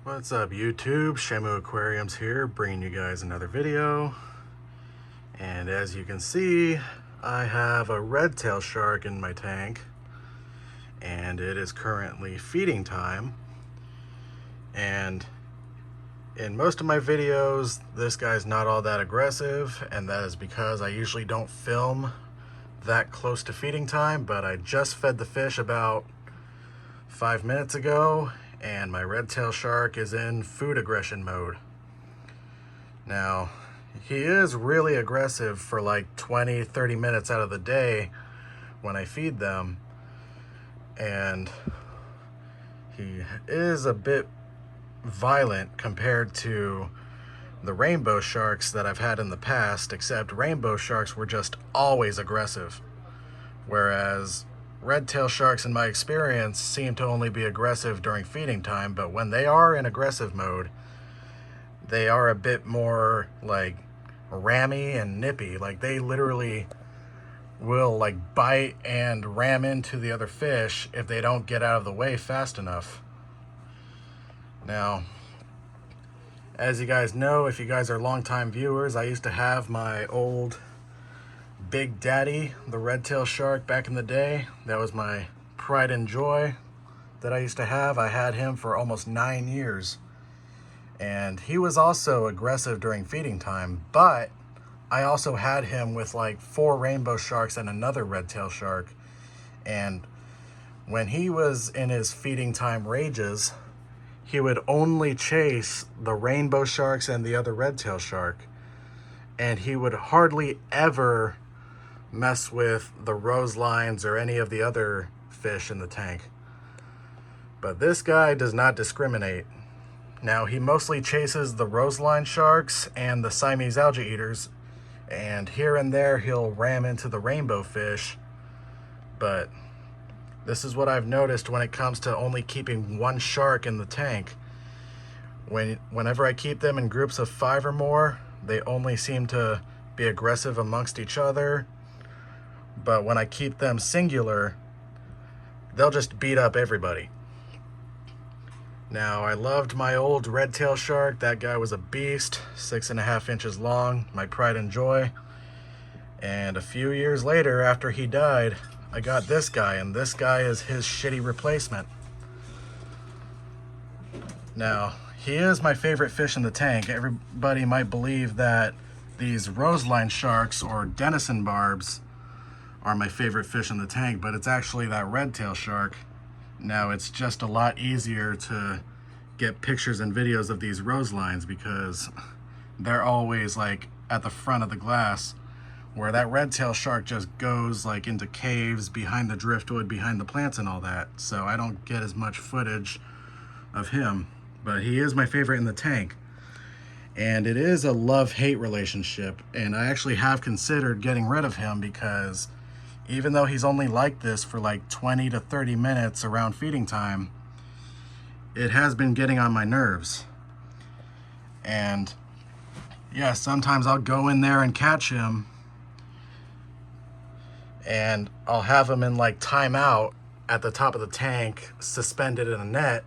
What's up YouTube? Shamu Aquariums here, bringing you guys another video. And as you can see, I have a redtail shark in my tank, and it is currently feeding time. And in most of my videos, this guy's not all that aggressive, and that is because I usually don't film that close to feeding time, but I just fed the fish about 5 minutes ago, and my redtail shark is in food aggression mode. Now, he is really aggressive for like 20-30 minutes out of the day when I feed them, and he is a bit violent compared to the rainbow sharks that I've had in the past, except rainbow sharks were just always aggressive, whereas redtail sharks, in my experience, seem to only be aggressive during feeding time, but when they are in aggressive mode, they are a bit more like rammy and nippy. Like, they literally will like bite and ram into the other fish if they don't get out of the way fast enough. Now, as you guys know, if you guys are longtime viewers, I used to have my old Big Daddy, the redtail shark, back in the day. That was my pride and joy that I used to have. I had him for almost 9 years, and he was also aggressive during feeding time, but I also had him with like 4 rainbow sharks and another redtail shark. And when he was in his feeding time rages, he would only chase the rainbow sharks and the other redtail shark, and he would hardly ever mess with the rose lines or any of the other fish in the tank. But this guy does not discriminate. Now, he mostly chases the roseline sharks and the Siamese algae eaters, and here and there he'll ram into the rainbow fish. But this is what I've noticed when it comes to only keeping one shark in the tank. Whenever I keep them in groups of 5 or more, they only seem to be aggressive amongst each other. But when I keep them singular, they'll just beat up everybody. Now, I loved my old redtail shark. That guy was a beast, 6.5 inches long, my pride and joy. And a few years later, after he died, I got this guy, and this guy is his shitty replacement. Now, he is my favorite fish in the tank. Everybody might believe that these roseline sharks or denison barbs are my favorite fish in the tank, but it's actually that redtail shark. Now, it's just a lot easier to get pictures and videos of these roselines because they're always like at the front of the glass, where that redtail shark just goes like into caves behind the driftwood, behind the plants and all that. So I don't get as much footage of him, but he is my favorite in the tank. And it is a love-hate relationship, and I actually have considered getting rid of him because even though he's only like this for like 20 to 30 minutes around feeding time, it has been getting on my nerves. And yeah, sometimes I'll go in there and catch him, and I'll have him in like timeout at the top of the tank, suspended in a net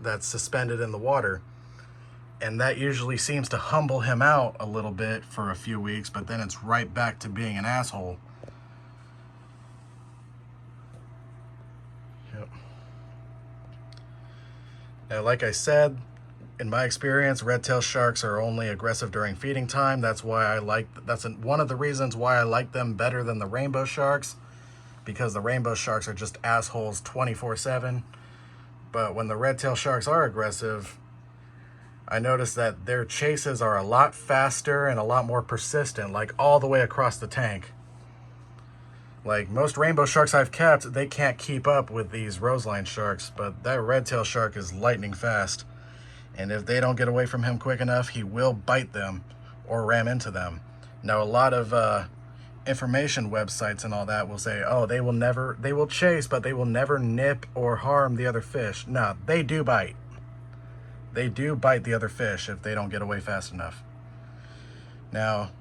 that's suspended in the water. And that usually seems to humble him out a little bit for a few weeks, but then it's right back to being an asshole. Yep. Now, like I said, in my experience, redtail sharks are only aggressive during feeding time. That's why one of the reasons why I like them better than the rainbow sharks, because the rainbow sharks are just assholes 24/7. But when the redtail sharks are aggressive, I noticed that their chases are a lot faster and a lot more persistent, like all the way across the tank. Like, most rainbow sharks I've kept, they can't keep up with these roseline sharks, but that redtail shark is lightning fast. And if they don't get away from him quick enough, he will bite them or ram into them. Now, a lot of information websites and all that will say, oh, they will chase, but they will never nip or harm the other fish. No, they do bite. They do bite the other fish if they don't get away fast enough. Now,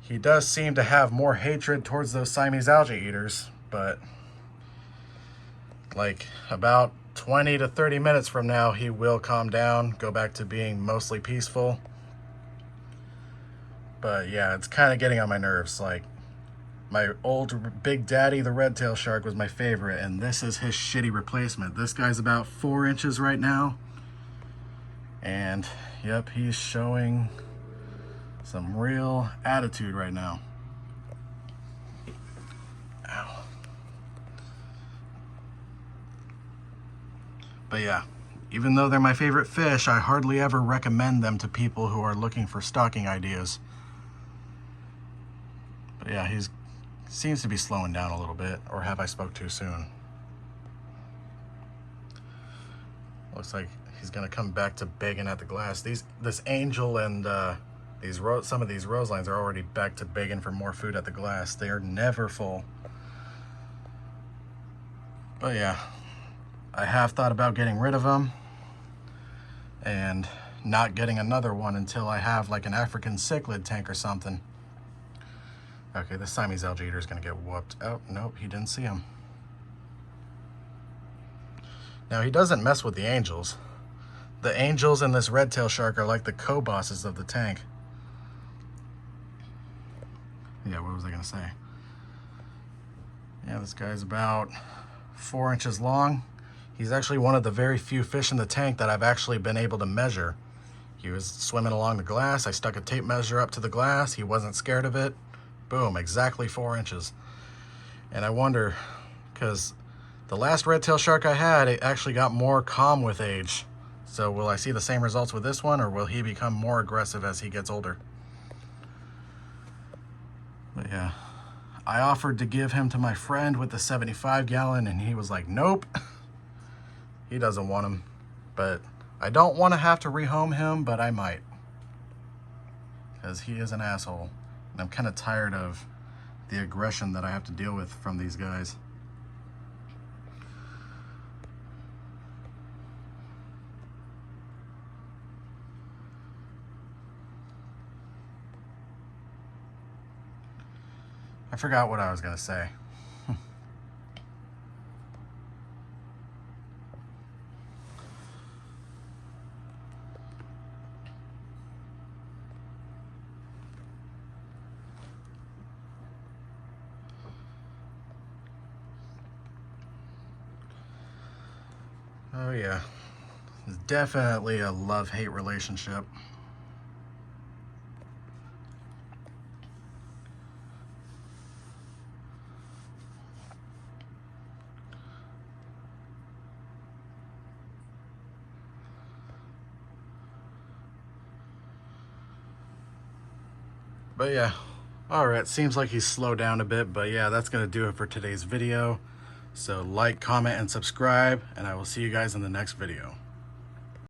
he does seem to have more hatred towards those Siamese algae eaters, but like about 20 to 30 minutes from now, he will calm down, go back to being mostly peaceful. But yeah, it's kind of getting on my nerves. Like, my old Big Daddy, the redtail shark, was my favorite, and this is his shitty replacement. This guy's about 4 inches right now. And yep, he's showing some real attitude right now. Ow. But yeah, even though they're my favorite fish, I hardly ever recommend them to people who are looking for stocking ideas. But yeah, he seems to be slowing down a little bit, or have I spoke too soon? Looks like he's gonna come back to begging at the glass. This angel and some of these rose lines are already back to begging for more food at the glass. They are never full. But yeah, I have thought about getting rid of them and not getting another one until I have like an African cichlid tank or something. Okay, this Siamese algae eater is gonna get whooped. Oh, nope, he didn't see him. Now, he doesn't mess with the angels. The angels and this redtail shark are like the co-bosses of the tank. Yeah, what was I gonna say? Yeah, this guy's about 4 inches long. He's actually one of the very few fish in the tank that I've actually been able to measure. He was swimming along the glass. I stuck a tape measure up to the glass. He wasn't scared of it. Boom, exactly 4 inches. And I wonder, because the last redtail shark I had, it actually got more calm with age. So will I see the same results with this one, or will he become more aggressive as he gets older? But yeah, I offered to give him to my friend with the 75 gallon, and he was like, nope. He doesn't want him. But I don't want to have to rehome him, but I might. Because he is an asshole. And I'm kind of tired of the aggression that I have to deal with from these guys. I forgot what I was gonna say. Oh yeah, it's definitely a love-hate relationship. But yeah, all right, seems like he's slowed down a bit, but yeah, that's gonna do it for today's video. So like, comment, and subscribe, and I will see you guys in the next video.